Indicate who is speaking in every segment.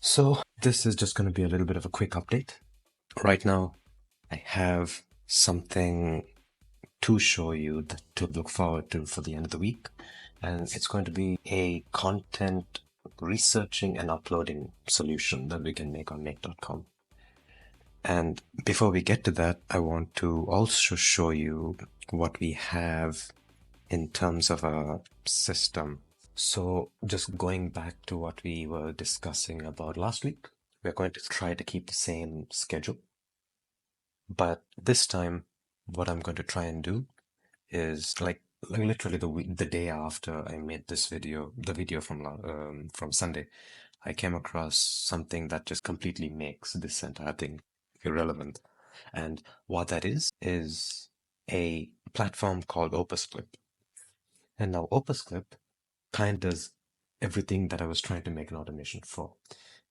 Speaker 1: So, this is just going to be a little bit of a quick update. Right now, I have something to show you to look forward to for the end of the week, and it's going to be a content researching and uploading solution that we can make on make.com. And before we get to that, I want to also show you what we have in terms of a system. So, just going back to what we were discussing about last week, we're going to try to keep the same schedule. But this time, what I'm going to try and do is like literally the day after I made this video, the video from Sunday, I came across something that just completely makes this entire thing irrelevant. And what that is a platform called OpusClip. And now OpusClip kind of does everything that I was trying to make an automation for.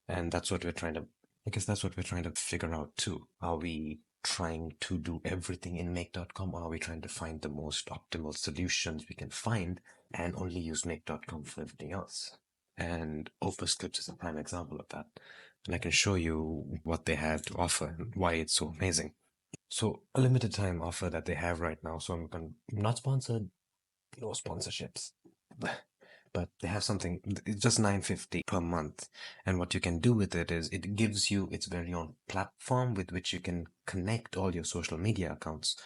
Speaker 1: And that's what we're trying to, I guess that's what we're trying to figure out too. Are we trying to do everything in make.com, or are we trying to find the most optimal solutions we can find and only use make.com for everything else? And Opus Clips is a prime example of that. And I can show you what they have to offer and why it's so amazing. So, a limited time offer that they have right now. So, not sponsored, no sponsorships. But they have something, it's just $9.50 per month. And what you can do with it is it gives you its very own platform with which you can connect all your social media accounts.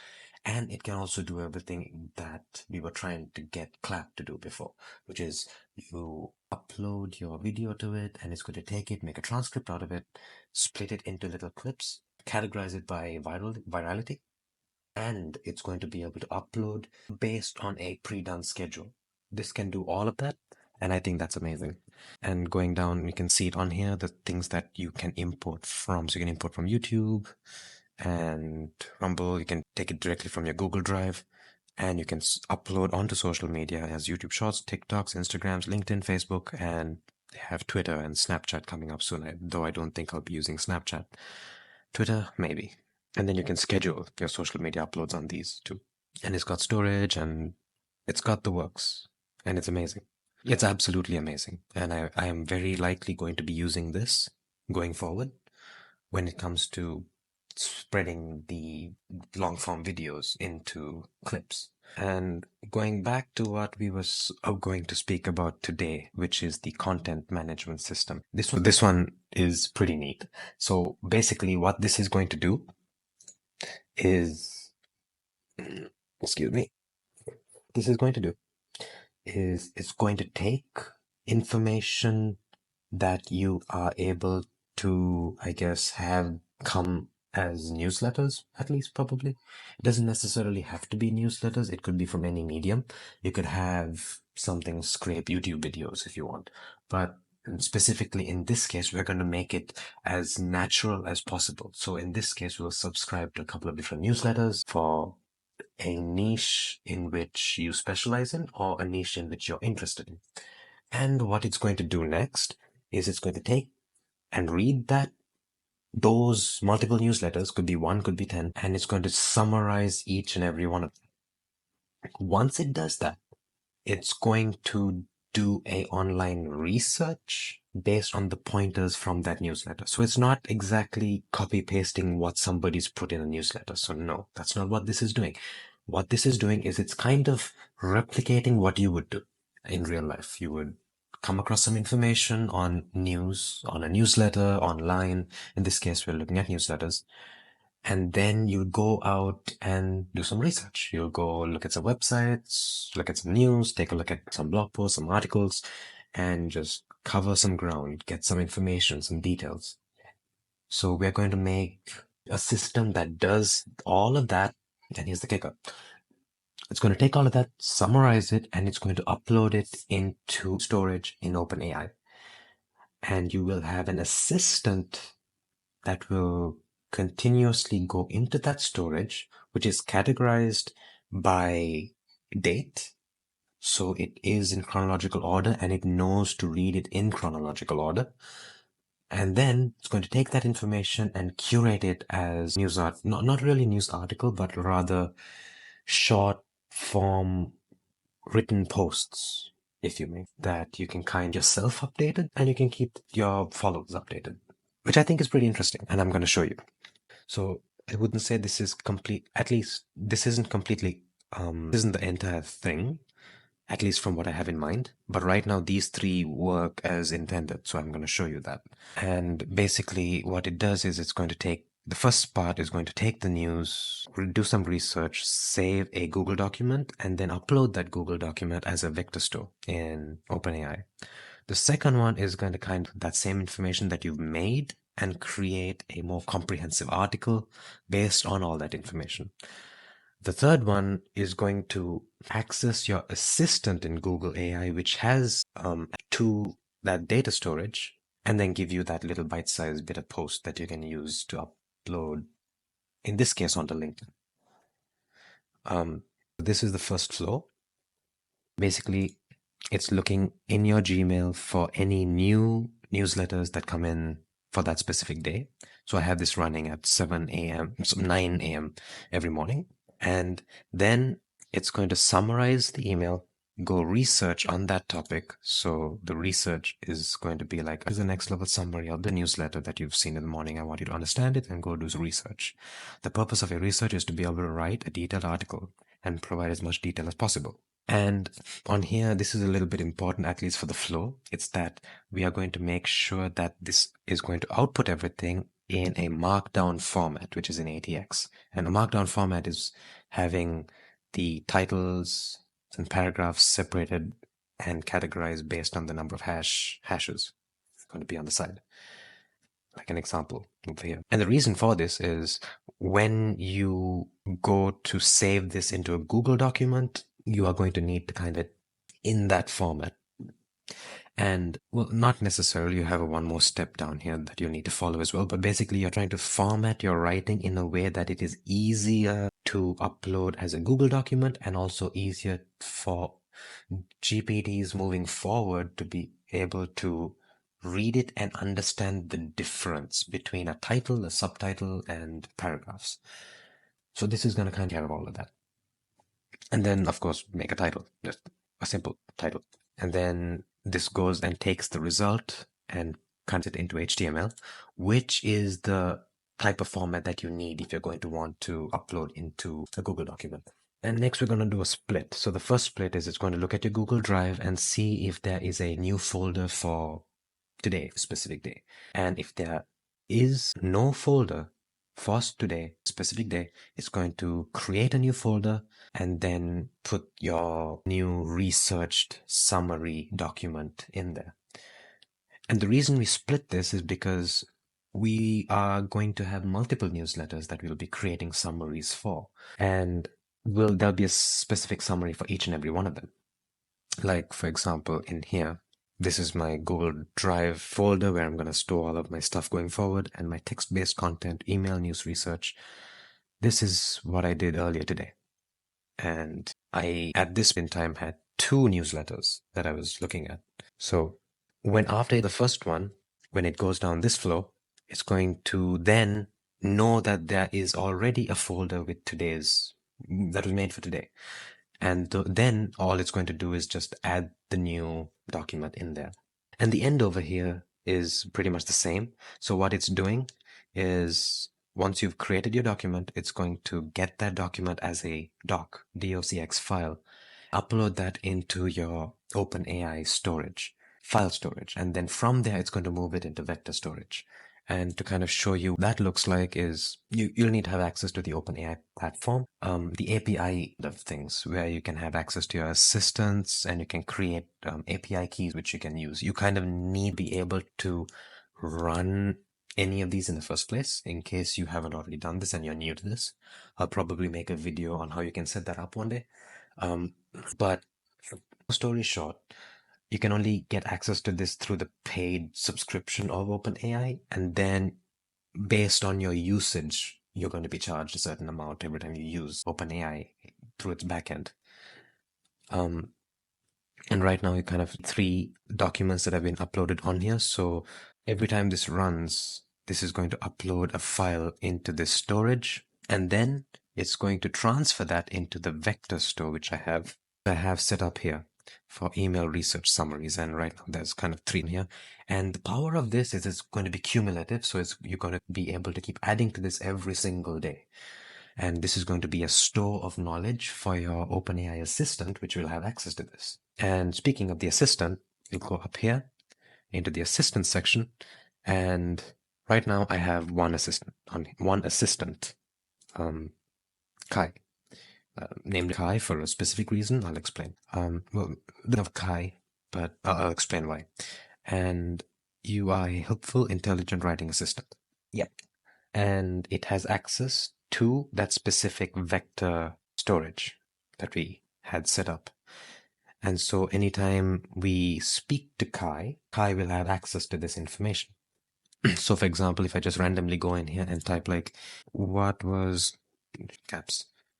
Speaker 1: And it can also do everything that we were trying to get Clap to do before, which is you upload your video to it and it's going to take it, make a transcript out of it, split it into little clips, categorize it by virality, and it's going to be able to upload based on a pre-done schedule. This can do all of that, and I think that's amazing. And going down, you can see it on here, the things that you can import from. So you can import from YouTube and Rumble. You can take it directly from your Google Drive, and you can upload onto social media as YouTube Shorts, TikToks, Instagrams, LinkedIn, Facebook, and they have Twitter and Snapchat coming up soon, though I don't think I'll be using Snapchat. Twitter, maybe. And then you can schedule your social media uploads on these too. And it's got storage and it's got the works. And it's amazing. It's absolutely amazing. And I am very likely going to be using this going forward when it comes to spreading the long form videos into clips. And going back to what we were going to speak about today, which is the content management system. This one is pretty neat. So basically what this is going to do is, excuse me, this is going to do is it's going to take information that you are able to, I guess, have come as newsletters, at least probably. It doesn't necessarily have to be newsletters. It could be from any medium. You could have something scrape YouTube videos if you want. But specifically in this case, we're going to make it as natural as possible. So in this case, we'll subscribe to a couple of different newsletters for a niche in which you specialize in or a niche in which you're interested in. And what it's going to do next is it's going to take and read those multiple newsletters, could be one, could be 10, and it's going to summarize each and every one of them. Once it does that, it's going to do a online research based on the pointers from that newsletter. So it's not exactly copy pasting what somebody's put in a newsletter. So no, that's not what this is doing. What this is doing is it's kind of replicating what you would do in real life. You would come across some information on news, on a newsletter, online. In this case, we're looking at newsletters. And then you go out and do some research. You'll go look at some websites, look at some news, take a look at some blog posts, some articles, and just cover some ground, get some information, some details. So we're going to make a system that does all of that. And here's the kicker. It's going to take all of that, summarize it, and it's going to upload it into storage in OpenAI. And you will have an assistant that will continuously go into that storage, which is categorized by date. So it is in chronological order and it knows to read it in chronological order. And then it's going to take that information and curate it as not really news article, but rather short form written posts. if you may, that you can kind yourself updated and you can keep your followers updated, which I think is pretty interesting, and I'm going to show you. So I wouldn't say this is complete, at least this isn't completely, this isn't the entire thing, at least from what I have in mind. But right now, these three work as intended, so I'm going to show you that. And basically, what it does is it's going to take the first part is going to take the news, do some research, save a Google document, and then upload that Google document as a vector store in OpenAI. The second one is going to kind of that same information that you've made and create a more comprehensive article based on all that information. The third one is going to access your assistant in Google AI, which has to that data storage, and then give you that little bite-sized bit of post that you can use to upload, in this case, onto LinkedIn. This is the first flow. Basically, it's looking in your Gmail for any new newsletters that come in for that specific day. So I have this running at 7 a.m., 9 a.m. every morning. And then it's going to summarize the email, go research on that topic. So the research is going to be like, here's the next level summary of the newsletter that you've seen in the morning. I want you to understand it and go do some research. The purpose of a research is to be able to write a detailed article and provide as much detail as possible. And on here, this is a little bit important, at least for the flow. It's that we are going to make sure that this is going to output everything in a markdown format, which is in ATX. And a markdown format is having the titles and paragraphs separated and categorized based on the number of hashes. It's going to be on the side, like an example over here. And the reason for this is when you go to save this into a Google document, you are going to need to kind of in that format. And well, not necessarily, you have one more step down here that you need to follow as well. But basically, you're trying to format your writing in a way that it is easier to upload as a Google document and also easier for GPTs moving forward to be able to read it and understand the difference between a title, a subtitle, and paragraphs. So this is going to kind of have all of that. And then, of course, make a title, just a simple title. And then this goes and takes the result and converts it into HTML, which is the type of format that you need if you're going to want to upload into a Google document. And next we're going to do a split. So the first split is it's going to look at your Google Drive and see if there is a new folder for today, specific day. And if there is no folder for today, specific day, it's going to create a new folder and then put your new researched summary document in there. And the reason we split this is because we are going to have multiple newsletters that we'll be creating summaries for. And there'll be a specific summary for each and every one of them. Like, for example, in here, this is my Google Drive folder where I'm going to store all of my stuff going forward and my text-based content, email, news, research. This is what I did earlier today. And I, at this point in time, had 2 newsletters that I was looking at. So when after the first one, when it goes down this flow, it's going to then know that there is already a folder with today's, that was made for today. And then all it's going to do is just add the new document in there. And the end over here is pretty much the same. So what it's doing is once you've created your document, it's going to get that document as a docx file, upload that into your OpenAI storage, file storage. And then from there, it's going to move it into vector storage. And to kind of show you what that looks like is you'll need to have access to the OpenAI platform, the API of things where you can have access to your assistants and you can create API keys which you can use. You kind of need to be able to run any of these in the first place in case you haven't already done this and you're new to this. I'll probably make a video on how you can set that up one day. But story short, you can only get access to this through the paid subscription of OpenAI, and then based on your usage, you're going to be charged a certain amount every time you use OpenAI through its backend. And right now, you kind of 3 documents that have been uploaded on here. So every time this runs, this is going to upload a file into this storage, and then it's going to transfer that into the vector store, which I have set up here. for email research summaries. And right now there's kind of 3 in here. And the power of this is it's going to be cumulative. So you're going to be able to keep adding to this every single day. And this is going to be a store of knowledge for your OpenAI assistant, which will have access to this. And speaking of the assistant, you'll go up here into the assistant section. And right now I have one assistant, Kai. Named Kai for a specific reason. I'll explain. Well, of Kai, but I'll explain why. And you are a helpful, intelligent writing assistant. Yep. And it has access to that specific vector storage that we had set up. And so anytime we speak to Kai, Kai will have access to this information. So for example, if I just randomly go in here and type like, what was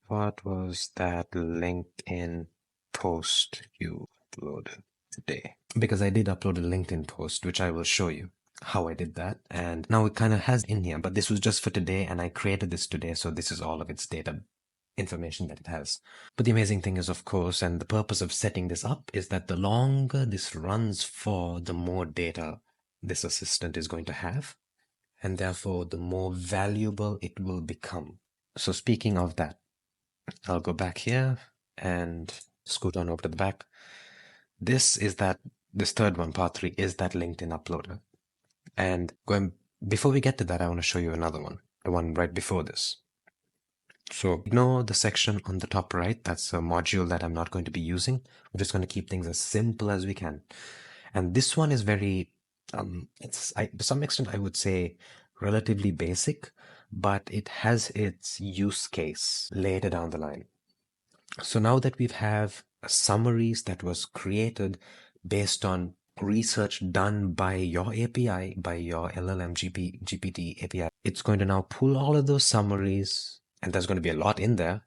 Speaker 1: that LinkedIn post you uploaded today? Because I did upload a LinkedIn post, which I will show you how I did that. And now it kind of has in here, but this was just for today and I created this today. So this is all of its data information that it has. But the amazing thing is, of course, and the purpose of setting this up is that the longer this runs for, the more data this assistant is going to have. And therefore, the more valuable it will become. So speaking of that, I'll go back here and scoot on over to the back. This third one, part 3, is that LinkedIn uploader. And before we get to that, I want to show you another one, the one right before this. So ignore the section on the top right. That's a module that I'm not going to be using. We're just going to keep things as simple as we can. And this one is very, to some extent, I would say relatively basic, but it has its use case later down the line. So now that we have summaries that was created based on research done by your API, by your LLM GPT API, it's going to now pull all of those summaries, and there's going to be a lot in there,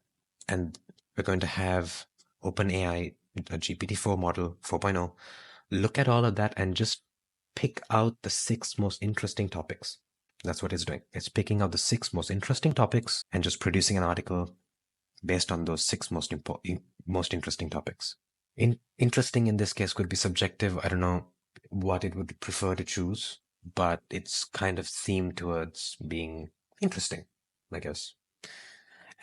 Speaker 1: and we're going to have OpenAI, a GPT-4 model 4.0, look at all of that and just pick out the 6 most interesting topics. That's what it's doing. It's picking out the 6 most interesting topics and just producing an article based on those 6 most interesting topics. Interesting in this case could be subjective. I don't know what it would prefer to choose, but it's kind of themed towards being interesting, I guess.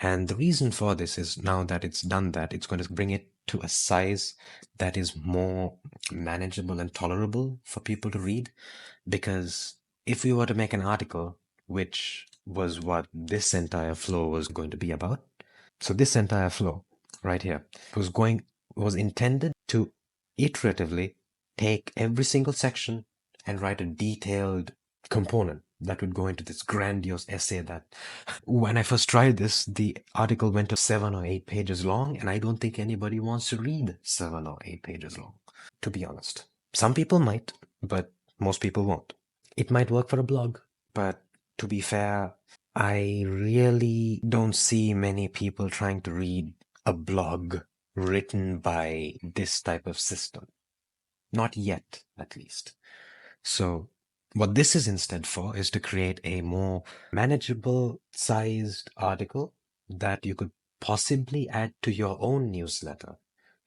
Speaker 1: And the reason for this is now that it's done that, it's going to bring it to a size that is more manageable and tolerable for people to read. Because if we were to make an article, which was what this entire flow was going to be about, so this entire flow right here was intended to iteratively take every single section and write a detailed component that would go into this grandiose essay that when I first tried this, the article went to 7 or 8 pages long, and I don't think anybody wants to read 7 or 8 pages long, to be honest. Some people might, but most people won't. It might work for a blog, but to be fair, I really don't see many people trying to read a blog written by this type of system. Not yet, at least. So what this is instead for is to create a more manageable sized article that you could possibly add to your own newsletter,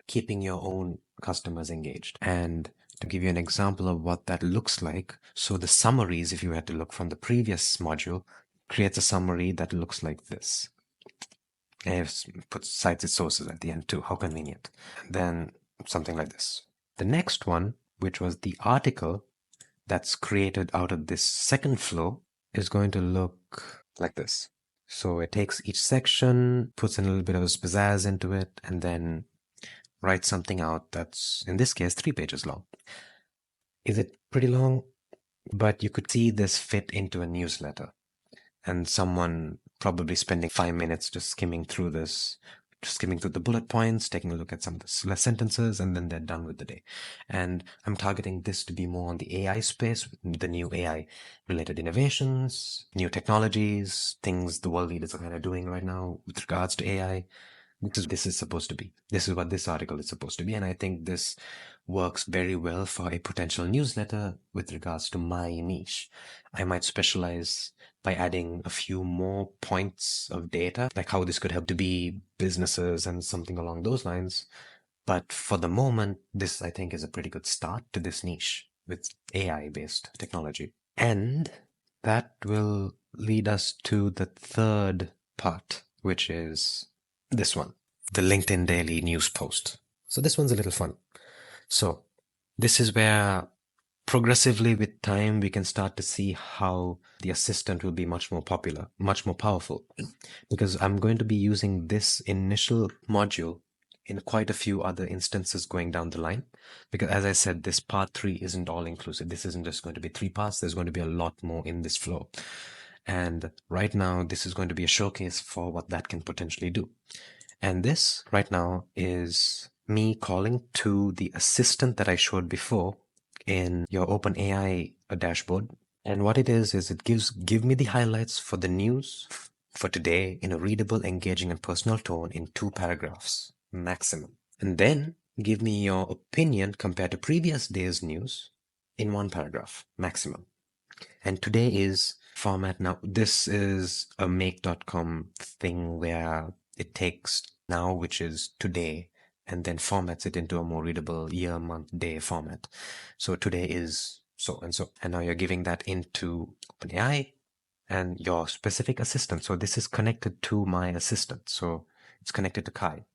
Speaker 1: keeping your own customers engaged. And to give you an example of what that looks like, so the summaries, if you had to look from the previous module, creates a summary that looks like this. And it cites its sources at the end too. How convenient. And then something like this. The next one, which was the article that's created out of this second flow, is going to look like this. So it takes each section, puts in a little bit of a pizzazz into it, and then writes something out that's, in this case, 3 pages long. Is it pretty long? But you could see this fit into a newsletter. And someone probably spending 5 minutes just skimming through the bullet points, taking a look at some of the sentences, and then they're done with the day. And I'm targeting this to be more on the AI space, the new AI related innovations, new technologies, things the world leaders are kind of doing right now with regards to AI. This is supposed to be. This is what this article is supposed to be. And I think this works very well for a potential newsletter with regards to my niche. I might specialize by adding a few more points of data, like how this could help to be businesses and something along those lines. But for the moment, this I think is a pretty good start to this niche with AI-based technology. And that will lead us to the third part, which is this one, the LinkedIn Daily News Post. So this one's a little fun. So this is where progressively with time, we can start to see how the assistant will be much more popular, much more powerful, because I'm going to be using this initial module in quite a few other instances going down the line. Because as I said, this part 3 isn't all inclusive. This isn't just going to be 3 parts. There's going to be a lot more in this flow. And right now, this is going to be a showcase for what that can potentially do. And this right now is me calling to the assistant that I showed before in your OpenAI dashboard. And what it is it give me the highlights for the news for today in a readable, engaging, and personal tone in 2 paragraphs maximum. And then give me your opinion compared to previous day's news in 1 paragraph maximum. And today is format. Now, this is a make.com thing where it takes now, which is today, and then formats it into a more readable year, month, day format. So today is so and so. And now you're giving that into OpenAI and your specific assistant. So this is connected to my assistant. So it's connected to Kai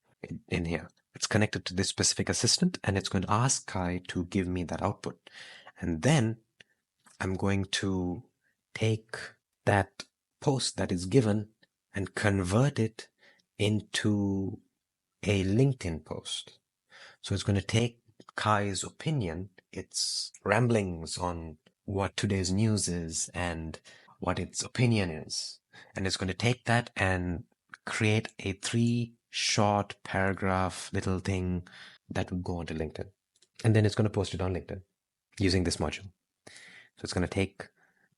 Speaker 1: in here. It's connected to this specific assistant, and it's going to ask Kai to give me that output. And then I'm going to take that post that is given and convert it into a LinkedIn post. So it's going to take Kai's opinion, its ramblings on what today's news is and what its opinion is. And it's going to take that and create a 3 short paragraph little thing that will go onto LinkedIn. And then it's going to post it on LinkedIn using this module. So it's going to take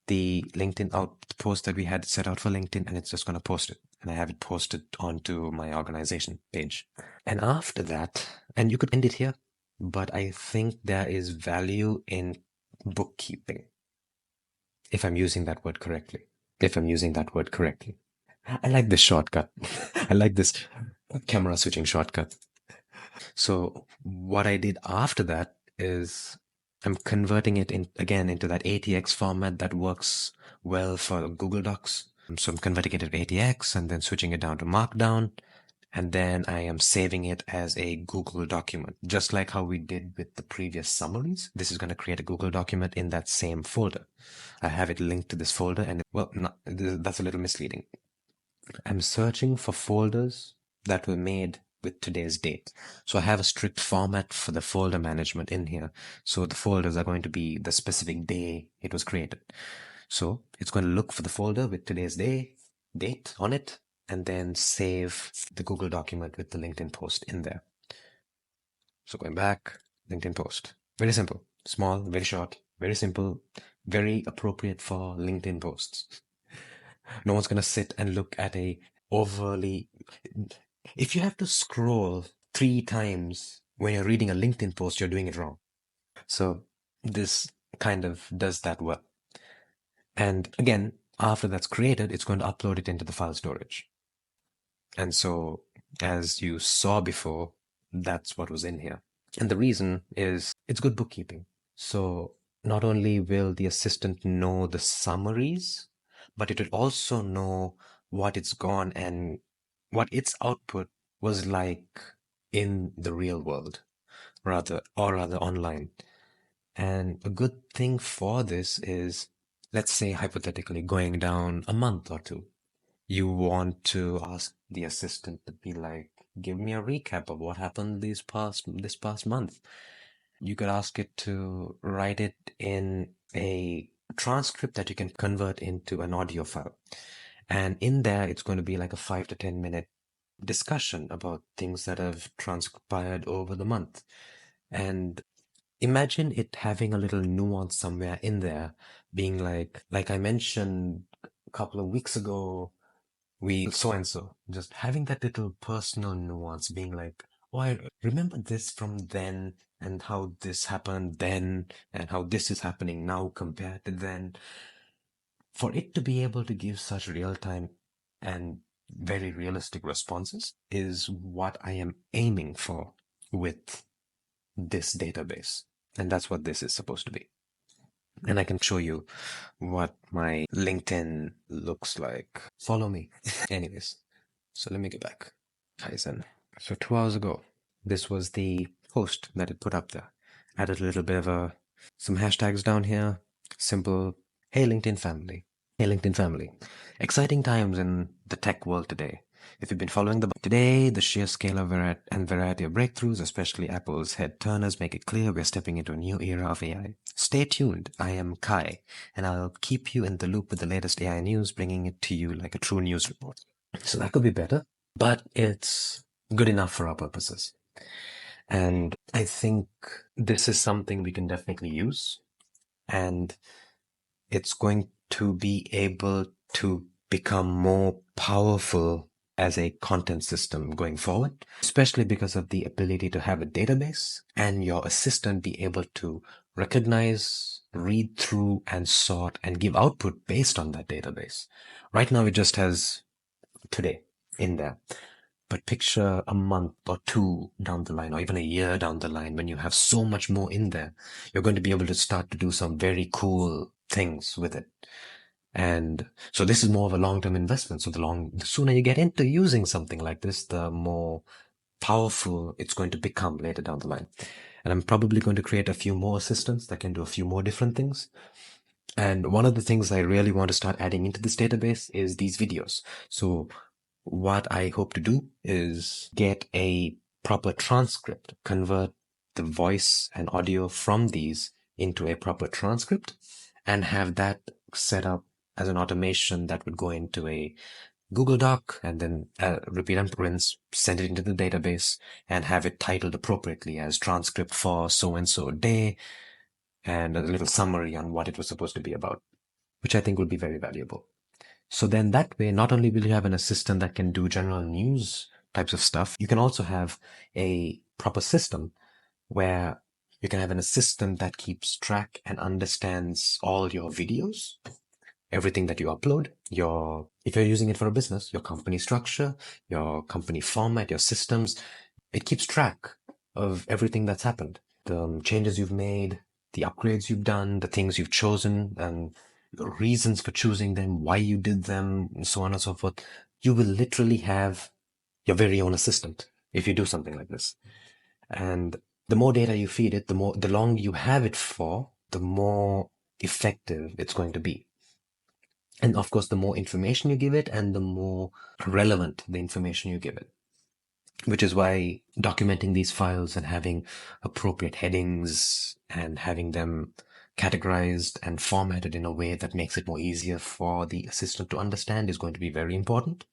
Speaker 1: the LinkedIn post that we had set out for LinkedIn, and it's just going to post it. And I have it posted onto my organization page. And after that, and you could end it here, but I think there is value in bookkeeping. If I'm using that word correctly. I like this shortcut. I like this camera switching shortcut. So what I did after that is I'm converting it again into that ATX format that works well for Google Docs. So I'm converting it to ATX and then switching it down to Markdown. And then I am saving it as a Google document, just like how we did with the previous summaries. This is going to create a Google document in that same folder. I have it linked to this folder, and that's a little misleading. I'm searching for folders that were made with today's date. So I have a strict format for the folder management in here. So the folders are going to be the specific day it was created. So it's going to look for the folder with today's date on it, and then save the Google document with the LinkedIn post in there. So going back, LinkedIn post. Very simple, small, very short, very simple, very appropriate for LinkedIn posts. No one's going to sit and look at a overly... If you have to scroll 3 times when you're reading a LinkedIn post, you're doing it wrong. So this kind of does that well. And again, after that's created, it's going to upload it into the file storage. And so, as you saw before, that's what was in here. And the reason is it's good bookkeeping. So not only will the assistant know the summaries, but it will also know what it's gone and what its output was like in the real world, rather online. And a good thing for this is, let's say hypothetically going down a month or 2. You want to ask the assistant to be like, give me a recap of what happened this past month. You could ask it to write it in a transcript that you can convert into an audio file. And in there, it's going to be like a 5 to 10 minute discussion about things that have transpired over the month. And imagine it having a little nuance somewhere in there, being like I mentioned a couple of weeks ago, we so and so, just having that little personal nuance, being like, oh, I remember this from then, and how this happened then, and how this is happening now compared to then. For it to be able to give such real time and very realistic responses is what I am aiming for. with this database. And that's what this is supposed to be. And I can show you what my LinkedIn looks like. Follow me. Anyways, so let me get back. Kaizhen. So 2 hours ago, this was the post that it put up there. Added a little bit of some hashtags down here. Simple, hey LinkedIn family. Hey LinkedIn family. Exciting times in the tech world today. If you've been following today, the sheer scale of and variety of breakthroughs, especially Apple's head turners, make it clear we're stepping into a new era of AI. Stay tuned. I am Kai, and I'll keep you in the loop with the latest AI news, bringing it to you like a true news report. So that could be better, but it's good enough for our purposes. And I think this is something we can definitely use, and it's going to be able to become more powerful as a content system going forward, especially because of the ability to have a database and your assistant be able to recognize, read through, and sort and give output based on that database. Right now, it just has today in there. But picture a month or two down the line, or even a year down the line, when you have so much more in there, you're going to be able to start to do some very cool things with it. And so this is more of a long-term investment. So the sooner you get into using something like this, the more powerful it's going to become later down the line. And I'm probably going to create a few more assistants that can do a few more different things. And one of the things I really want to start adding into this database is these videos. So what I hope to do is get a proper transcript, convert the voice and audio from these into a proper transcript, and have that set up as an automation that would go into a Google Doc and then repeat and rinse, send it into the database, and have it titled appropriately as transcript for so and so day, and a little summary on what it was supposed to be about, which I think would be very valuable. So then that way, not only will you have an assistant that can do general news types of stuff, you can also have a proper system where you can have an assistant that keeps track and understands all your videos, everything that you upload, if you're using it for a business, your company structure, your company format, your systems, it keeps track of everything that's happened, the changes you've made, the upgrades you've done, the things you've chosen, and reasons for choosing them, why you did them, and so on and so forth. You will literally have your very own assistant if you do something like this. And the more data you feed it, the longer you have it for, the more effective it's going to be. And of course, the more information you give it and the more relevant the information you give it. Which is why documenting these files and having appropriate headings and having them categorized and formatted in a way that makes it more easier for the assistant to understand is going to be very important.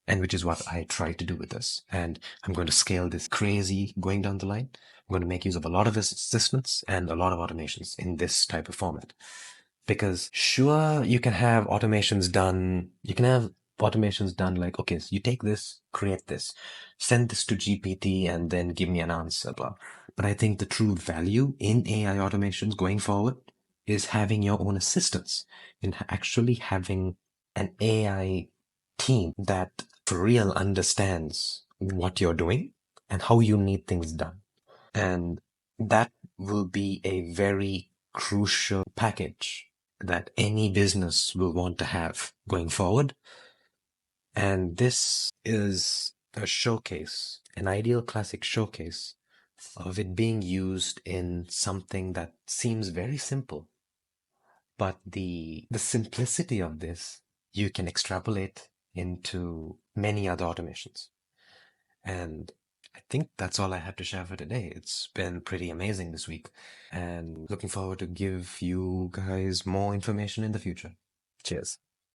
Speaker 1: And which is what I try to do with this. And I'm going to scale this crazy going down the line. I'm going to make use of a lot of assistants and a lot of automations in this type of format. Because sure, you can have automations done like, okay, so you take this, create this, send this to GPT, and then give me an answer, blah. But I think the true value in AI automations going forward is having your own assistants, in actually having an AI team that for real understands what you're doing and how you need things done. And that will be a very crucial package that any business will want to have going forward. And this is a showcase, an ideal classic showcase of it being used in something that seems very simple. But the simplicity of this, you can extrapolate into many other automations. And I think that's all I have to share for today. It's been pretty amazing this week, and looking forward to give you guys more information in the future. Cheers.